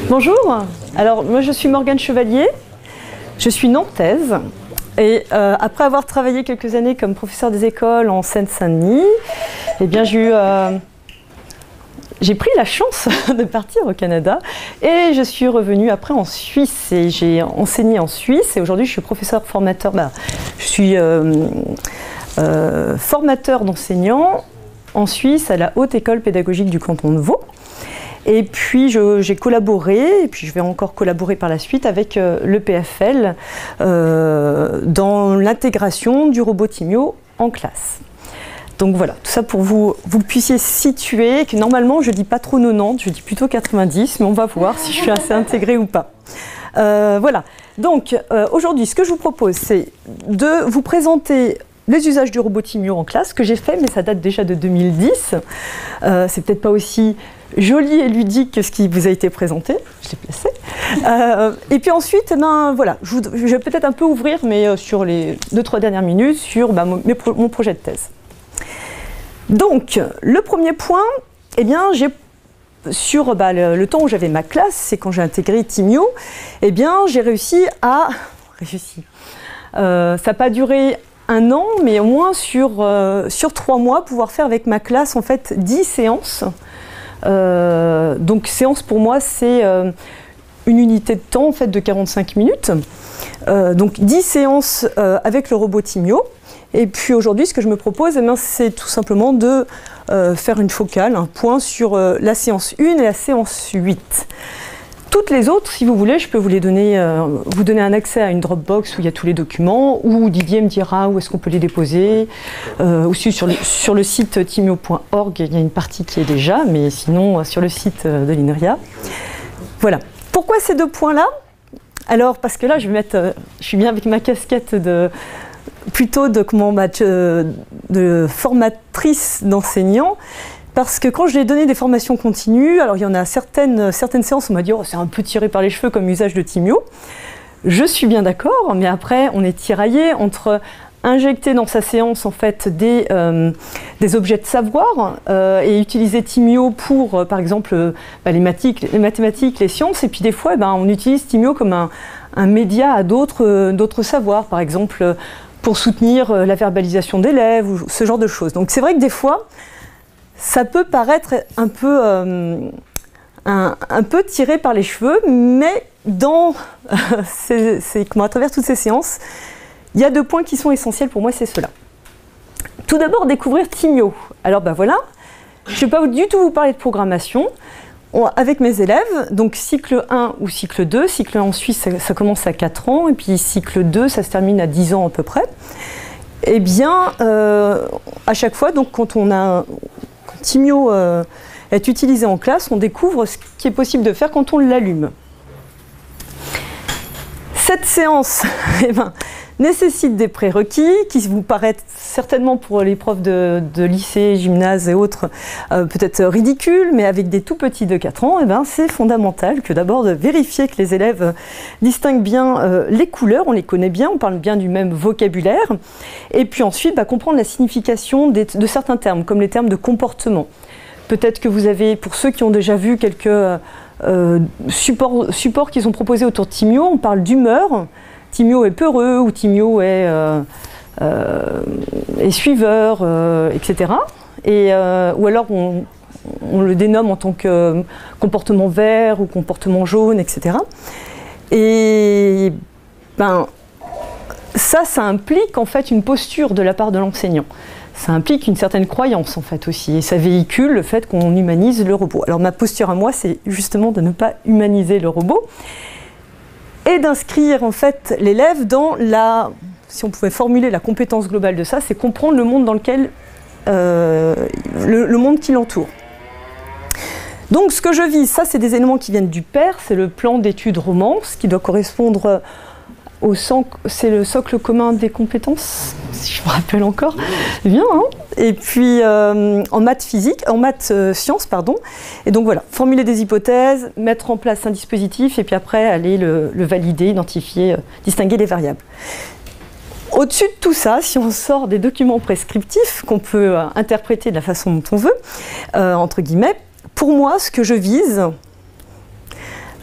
Bonjour, alors moi je suis Morgane Chevalier, je suis nantaise et après avoir travaillé quelques années comme professeur des écoles en Seine-Saint-Denis, eh bien j'ai pris la chance de partir au Canada et je suis revenue après en Suisse et j'ai enseigné en Suisse et aujourd'hui je suis professeur formateur, je suis formateur d'enseignants en Suisse à la Haute École Pédagogique du canton de Vaud. Et puis j'ai collaboré, et puis je vais encore collaborer par la suite avec l'EPFL dans l'intégration du robot Timio en classe. Donc voilà, tout ça pour vous puissiez situer, que normalement je ne dis pas trop 90, je dis plutôt 90, mais on va voir si je suis assez intégrée ou pas. Voilà, donc aujourd'hui ce que je vous propose c'est de vous présenter les usages du robot Timio en classe, que j'ai fait, mais ça date déjà de 2010. C'est peut-être pas aussi joli et ludique que ce qui vous a été présenté, je l'ai placé. Et puis ensuite, voilà, je vais peut-être un peu ouvrir, mais sur les 2-3 dernières minutes, sur mon projet de thèse. Donc, le premier point, eh bien, sur le temps où j'avais ma classe, c'est quand j'ai intégré Timio, eh bien, j'ai réussi à... ça n'a pas duré un an, mais au moins sur 3 mois, pouvoir faire avec ma classe en fait 10 séances. Donc séance pour moi c'est une unité de temps en fait de 45 minutes. Donc 10 séances avec le robot Timio. Et puis aujourd'hui ce que je me propose, c'est tout simplement de faire une focale, un point sur la séance 1 et la séance 8. Toutes les autres, si vous voulez, je peux vous les donner, vous donner un accès à une Dropbox où il y a tous les documents, ou Didier me dira où est-ce qu'on peut les déposer. Aussi sur le site timio.org, il y a une partie qui est déjà, mais sinon sur le site de l'INRIA. Voilà. Pourquoi ces deux points-là? Alors, parce que là, je suis bien avec ma casquette plutôt de formatrice d'enseignants. Parce que quand je l'ai donné des formations continues, alors il y en a certaines séances, on m'a dit oh, c'est un peu tiré par les cheveux comme usage de Timio. Je suis bien d'accord, mais après on est tiraillé entre injecter dans sa séance en fait des objets de savoir et utiliser Timio pour par exemple les mathématiques, les sciences, et puis des fois on utilise Timio comme un média à d'autres savoirs, par exemple pour soutenir la verbalisation d'élèves ou ce genre de choses. Donc c'est vrai que des fois ça peut paraître un peu tiré par les cheveux, mais à travers toutes ces séances, il y a 2 points qui sont essentiels pour moi, c'est cela. Tout d'abord, découvrir Timio. Alors voilà, je ne vais pas du tout vous parler de programmation. Avec mes élèves, donc cycle 1 ou cycle 2, cycle 1 en Suisse, ça commence à 4 ans, et puis cycle 2, ça se termine à 10 ans à peu près. Eh bien, à chaque fois, donc quand Timio est utilisé en classe, on découvre ce qui est possible de faire quand on l'allume. Cette séance nécessite des prérequis qui vous paraissent certainement pour les profs de lycée, gymnase et autres peut-être ridicules, mais avec des tout petits de 4 ans, c'est fondamental que d'abord de vérifier que les élèves distinguent bien les couleurs, on les connaît bien, on parle bien du même vocabulaire, et puis ensuite comprendre la signification de certains termes, comme les termes de comportement. Peut-être que vous avez, pour ceux qui ont déjà vu quelques supports qu'ils ont proposés autour de Timio, on parle d'humeur. Timio est peureux ou Timio est suiveur, etc. Ou alors on le dénomme en tant que comportement vert ou comportement jaune, etc. Et ça implique en fait une posture de la part de l'enseignant. Ça implique une certaine croyance en fait aussi, et ça véhicule le fait qu'on humanise le robot. Alors ma posture à moi, c'est justement de ne pas humaniser le robot et d'inscrire en fait l'élève dans si on pouvait formuler la compétence globale de ça, c'est comprendre le monde dans lequel, le monde qui l'entoure. Donc ce que je vise, ça c'est des éléments qui viennent du PER, c'est le plan d'études romance qui doit correspondre c'est le socle commun des compétences, si je me rappelle encore. Bien, hein. Et puis en maths sciences, pardon. Et donc voilà, formuler des hypothèses, mettre en place un dispositif, et puis après aller le valider, identifier, distinguer les variables. Au-dessus de tout ça, si on sort des documents prescriptifs qu'on peut interpréter de la façon dont on veut, entre guillemets, pour moi, ce que je vise,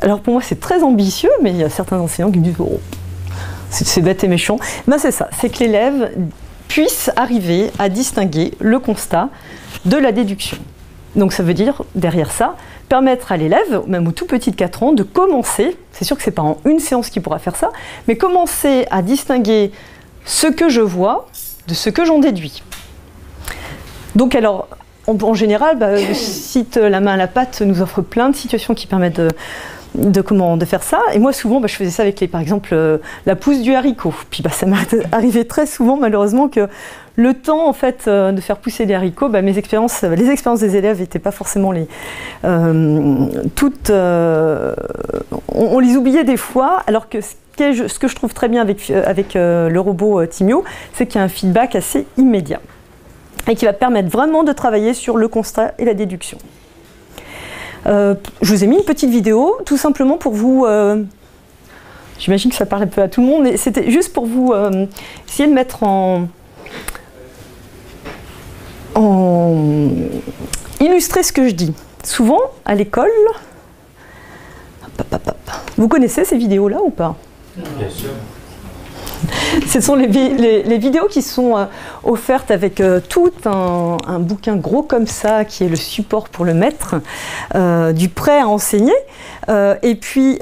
Alors pour moi c'est très ambitieux, mais il y a certains enseignants qui me disent oh, c'est bête et méchant. Ben c'est ça, c'est que l'élève puisse arriver à distinguer le constat de la déduction. Donc ça veut dire, derrière ça, permettre à l'élève, même au tout petit de 4 ans, de commencer, c'est sûr que c'est pas en une séance qu'il pourra faire ça, mais commencer à distinguer ce que je vois de ce que j'en déduis. Donc alors, en général, le site La main à la pâte nous offre plein de situations qui permettent de faire ça. Et moi, souvent, je faisais ça avec, par exemple, la pousse du haricot. Puis ça m'est arrivé très souvent, malheureusement, que le temps, en fait, de faire pousser les haricots, les expériences des élèves n'étaient pas forcément toutes... on les oubliait des fois, alors que ce que je trouve très bien avec le robot Timio, c'est qu'il y a un feedback assez immédiat et qui va permettre vraiment de travailler sur le constat et la déduction. Je vous ai mis une petite vidéo, tout simplement pour vous... J'imagine que ça parle un peu à tout le monde, mais c'était juste pour vous essayer de mettre illustrer ce que je dis. Souvent, à l'école... Vous connaissez ces vidéos-là ou pas? Bien sûr. Ce sont les vidéos qui sont offertes avec tout un bouquin gros comme ça, qui est le support pour le maître, du prêt à enseigner. Et puis,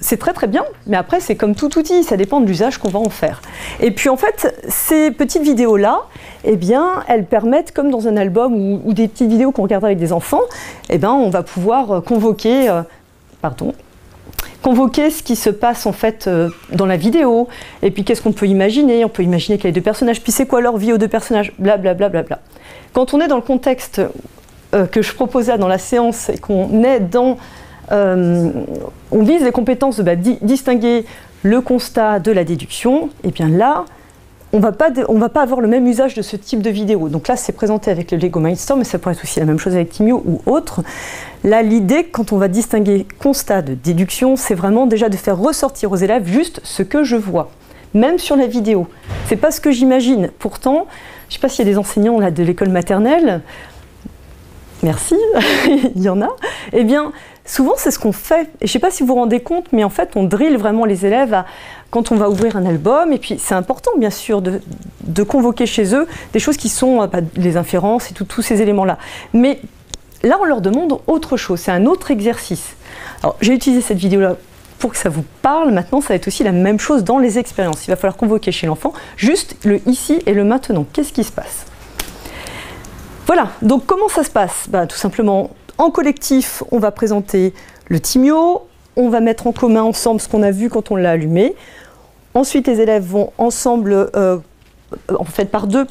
c'est très très bien, mais après, c'est comme tout outil, ça dépend de l'usage qu'on va en faire. Et puis, en fait, ces petites vidéos-là, eh bien, elles permettent, comme dans un album ou des petites vidéos qu'on regarde avec des enfants, eh bien, on va pouvoir convoquer ce qui se passe en fait dans la vidéo, et puis qu'est-ce qu'on peut imaginer. On peut imaginer qu'il y a 2 personnages, puis c'est quoi leur vie aux 2 personnages, blablabla. Bla, bla, bla. Quand on est dans le contexte que je proposais dans la séance, et qu'on est dans... on vise les compétences de distinguer le constat de la déduction, et bien là, on va pas avoir le même usage de ce type de vidéo. Donc là, c'est présenté avec le Lego Mindstorm, mais ça pourrait être aussi la même chose avec Timio ou autre. Là, l'idée, quand on va distinguer constat de déduction, c'est vraiment déjà de faire ressortir aux élèves juste ce que je vois, même sur la vidéo. C'est pas ce que j'imagine. Pourtant, je sais pas s'il y a des enseignants là, de l'école maternelle, merci, il y en a, eh bien, souvent c'est ce qu'on fait. Et je sais pas si vous vous rendez compte, mais en fait, on drille vraiment les élèves quand on va ouvrir un album. Et puis, c'est important, bien sûr, de convoquer chez eux des choses qui sont les inférences et tous ces éléments-là. Mais là, on leur demande autre chose, c'est un autre exercice. Alors, j'ai utilisé cette vidéo-là pour que ça vous parle. Maintenant, ça va être aussi la même chose dans les expériences. Il va falloir convoquer chez l'enfant juste le ici et le maintenant. Qu'est-ce qui se passe? Voilà, donc comment ça se passe? Tout simplement, en collectif, on va présenter le Timio, on va mettre en commun ensemble ce qu'on a vu quand on l'a allumé. Ensuite, les élèves vont ensemble, en fait par 2,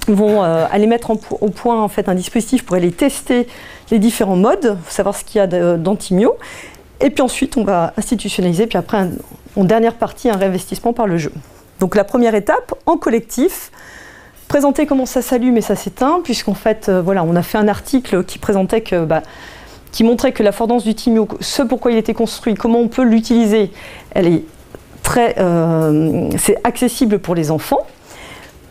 vont aller mettre au point en fait, un dispositif pour aller tester les différents modes, savoir ce qu'il y a dans Timio. Et puis ensuite, on va institutionnaliser, puis après, en dernière partie, un réinvestissement par le jeu. Donc la première étape, en collectif, présenter comment ça s'allume et ça s'éteint, puisqu'en fait, voilà, on a fait un article qui présentait que, qui montrait que l'affordance du Timio, ce pourquoi il était construit, comment on peut l'utiliser, elle est c'est accessible pour les enfants.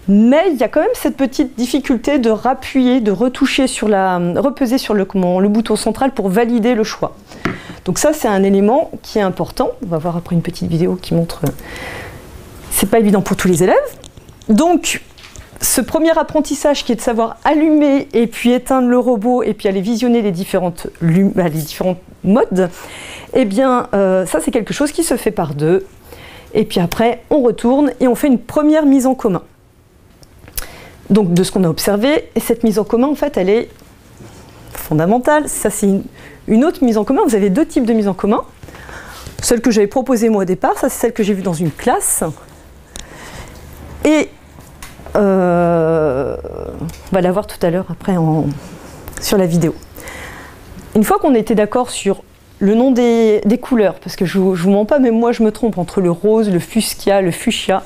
Mais il y a quand même cette petite difficulté de rappuyer, de retoucher repeser sur le bouton central pour valider le choix. Donc ça, c'est un élément qui est important. On va voir après une petite vidéo qui montre. C'est pas évident pour tous les élèves. Donc, ce premier apprentissage qui est de savoir allumer et puis éteindre le robot et puis aller visionner les différents modes, eh bien, ça, c'est quelque chose qui se fait par 2. Et puis après, on retourne et on fait une première mise en commun. Donc de ce qu'on a observé, et cette mise en commun, en fait, elle est fondamentale. Ça, c'est une autre mise en commun. Vous avez 2 types de mise en commun. Celle que j'avais proposée moi au départ, ça c'est celle que j'ai vue dans une classe. Et on va la voir tout à l'heure après sur la vidéo. Une fois qu'on était d'accord sur le nom des couleurs, parce que je vous mens pas, mais moi je me trompe entre le rose, le fuscia, le fuchsia.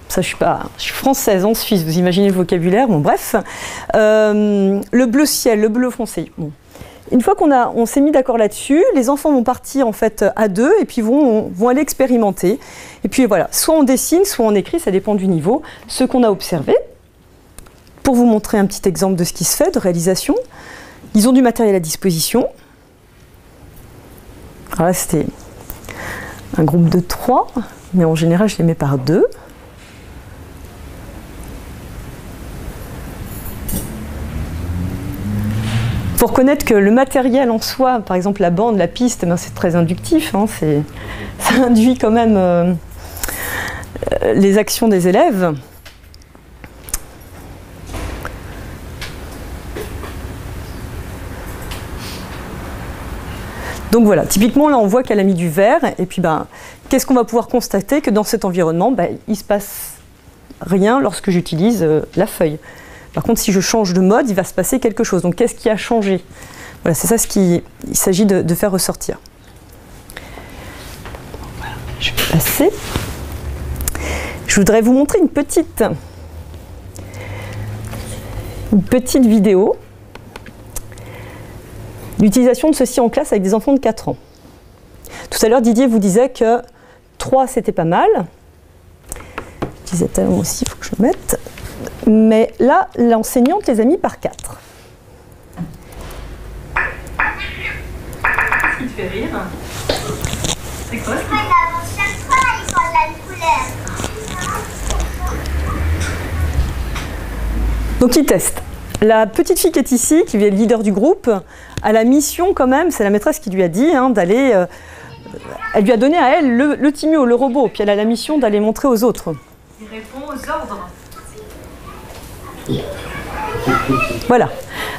Ça, je suis française en Suisse, vous imaginez le vocabulaire, bon bref. Le bleu ciel, le bleu foncé. Bon. Une fois qu'on s'est mis d'accord là-dessus, les enfants vont partir en fait à 2 et puis vont aller expérimenter. Et puis voilà, soit on dessine, soit on écrit, ça dépend du niveau, ce qu'on a observé. Pour vous montrer un petit exemple de ce qui se fait, de réalisation, ils ont du matériel à disposition. Alors là, c'était un groupe de 3, mais en général, je les mets par 2. Il faut reconnaître que le matériel en soi, par exemple la bande, la piste, ben c'est très inductif. Hein, ça induit quand même les actions des élèves. Donc voilà, typiquement là on voit qu'elle a mis du vert, et puis ben, qu'est-ce qu'on va pouvoir constater? Que dans cet environnement, ben, il ne se passe rien lorsque j'utilise la feuille. Par contre, si je change de mode, il va se passer quelque chose. Donc qu'est-ce qui a changé? Voilà, c'est ça ce qu'il s'agit de faire ressortir. Voilà, je vais passer. Je voudrais vous montrer une petite vidéo d'utilisation de ceci en classe avec des enfants de 4 ans. Tout à l'heure, Didier vous disait que 3 c'était pas mal. Disait-elle aussi, il faut que je le mette. Mais là, l'enseignante les a mis par 4. Ce qui te fait rire, c'est quoi? Donc il teste. La petite fille qui est ici, qui est le leader du groupe, a la mission quand même, c'est la maîtresse qui lui a dit hein, d'aller... elle lui a donné à elle le Timio, le robot, puis elle a la mission d'aller montrer aux autres. Il répond aux ordres. Voilà.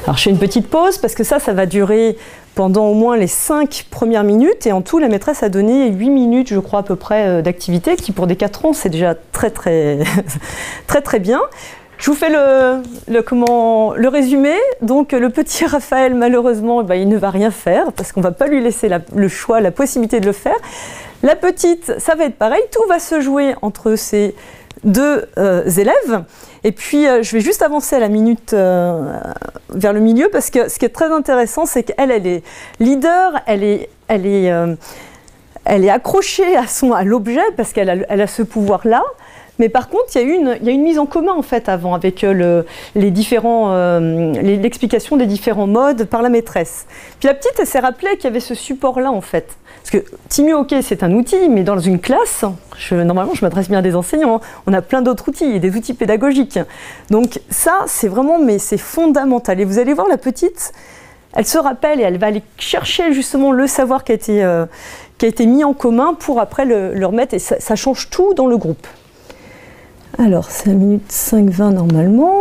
Alors je fais une petite pause parce que ça va durer pendant au moins les 5 premières minutes, et en tout la maîtresse a donné 8 minutes je crois à peu près d'activité, qui pour des 4 ans c'est déjà très très bien. Je vous fais le résumé. Donc le petit Raphaël, malheureusement, il ne va rien faire parce qu'on ne va pas lui laisser le choix, la possibilité de le faire. La petite, ça va être pareil, tout va se jouer entre ces 2 élèves. Et puis je vais juste avancer à la minute vers le milieu, parce que ce qui est très intéressant, c'est qu'elle est leader, elle est accrochée à l'objet parce qu'elle a ce pouvoir-là. Mais par contre, il y a une mise en commun en fait avant, avec l'explication des différents modes par la maîtresse. Puis la petite, elle s'est rappelée qu'il y avait ce support-là en fait. Parce que Timio, ok, c'est un outil, mais dans une classe, normalement je m'adresse bien à des enseignants, on a plein d'autres outils, et des outils pédagogiques. Donc ça, c'est vraiment, mais c'est fondamental. Et vous allez voir la petite, elle se rappelle et elle va aller chercher justement le savoir qui a été mis en commun pour après le remettre, et ça change tout dans le groupe. Alors, c'est la minute 5-20 normalement.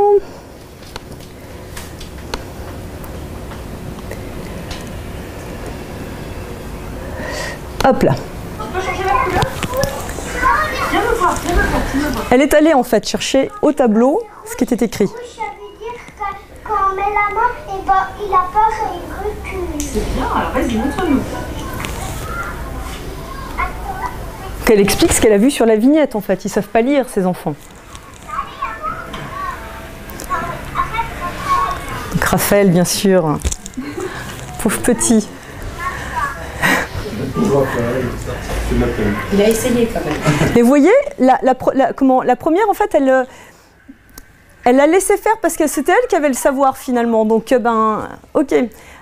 Hop là. On peut changer la couleur? Viens me voir, viens me voir, viens me voir. Elle est allée en fait chercher au tableau ce qui était écrit. Ça veut dire que quand on met la main, il a peur et il recule. C'est bien, alors vas-y, montre-nous. Qu'elle explique ce qu'elle a vu sur la vignette en fait. Ils ne savent pas lire, ces enfants. Donc Raphaël, bien sûr. Pauvre petit. Il a essayé quand même. Et vous voyez, la première, en fait, elle l'a laissé faire parce que c'était elle qui avait le savoir finalement. Donc, ok.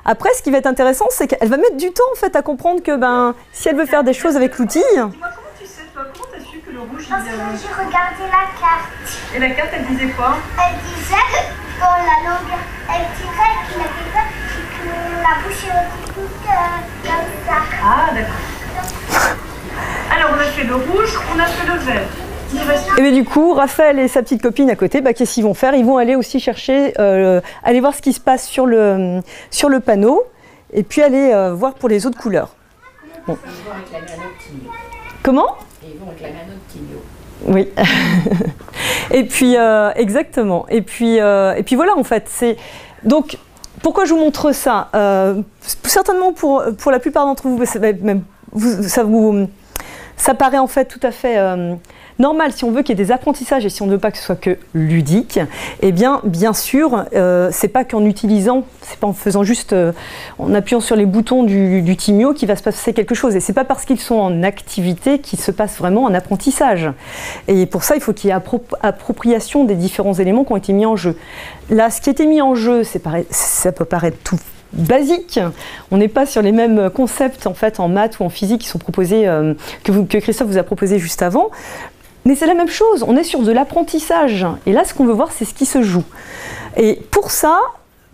Après, ce qui va être intéressant, c'est qu'elle va mettre du temps en fait à comprendre que si elle veut faire des choses avec l'outil. Dis-moi, comment tu sais, toi? Comment t'as su que le rouge, Parce que j'ai regardé la carte. Et la carte, elle disait quoi? Elle disait dans la longueur, elle dirait qu'il avait peur que la bouche est toute comme ça. Ah, d'accord. Alors, on a fait le rouge, on a fait le vert. Et bien du coup, Raphaël et sa petite copine à côté, qu'est-ce qu'ils vont faire? Ils vont aller aussi chercher, aller voir ce qui se passe sur le panneau, et puis aller voir pour les autres couleurs. Bon. Ils vont réclamer un autre Timio. Comment? Ils vont réclamer un autre Timio. Oui. Et puis, exactement. Et puis voilà, en fait. Donc, pourquoi je vous montre ça? Certainement pour la plupart d'entre vous, ça paraît en fait tout à fait normal. Si on veut qu'il y ait des apprentissages et si on ne veut pas que ce soit que ludique, eh bien sûr, c'est pas qu'en utilisant, c'est pas en faisant juste, en appuyant sur les boutons du Timio qu'il va se passer quelque chose. Et c'est pas parce qu'ils sont en activité qu'il se passe vraiment un apprentissage. Et pour ça, il faut qu'il y ait appropriation des différents éléments qui ont été mis en jeu. Là, ce qui a été mis en jeu, ça peut paraître tout basique. On n'est pas sur les mêmes concepts en fait en maths ou en physique qui sont proposés, que Christophe vous a proposé juste avant. Mais c'est la même chose, on est sur de l'apprentissage. Et là, ce qu'on veut voir, c'est ce qui se joue. Et pour ça,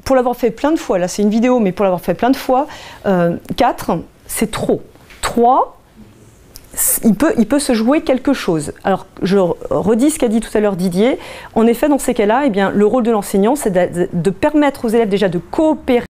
pour l'avoir fait plein de fois, là c'est une vidéo, mais pour l'avoir fait plein de fois, 4, c'est trop. 3, il peut se jouer quelque chose. Alors, je redis ce qu'a dit tout à l'heure Didier. En effet, dans ces cas-là, eh bien, le rôle de l'enseignant, c'est de permettre aux élèves déjà de coopérer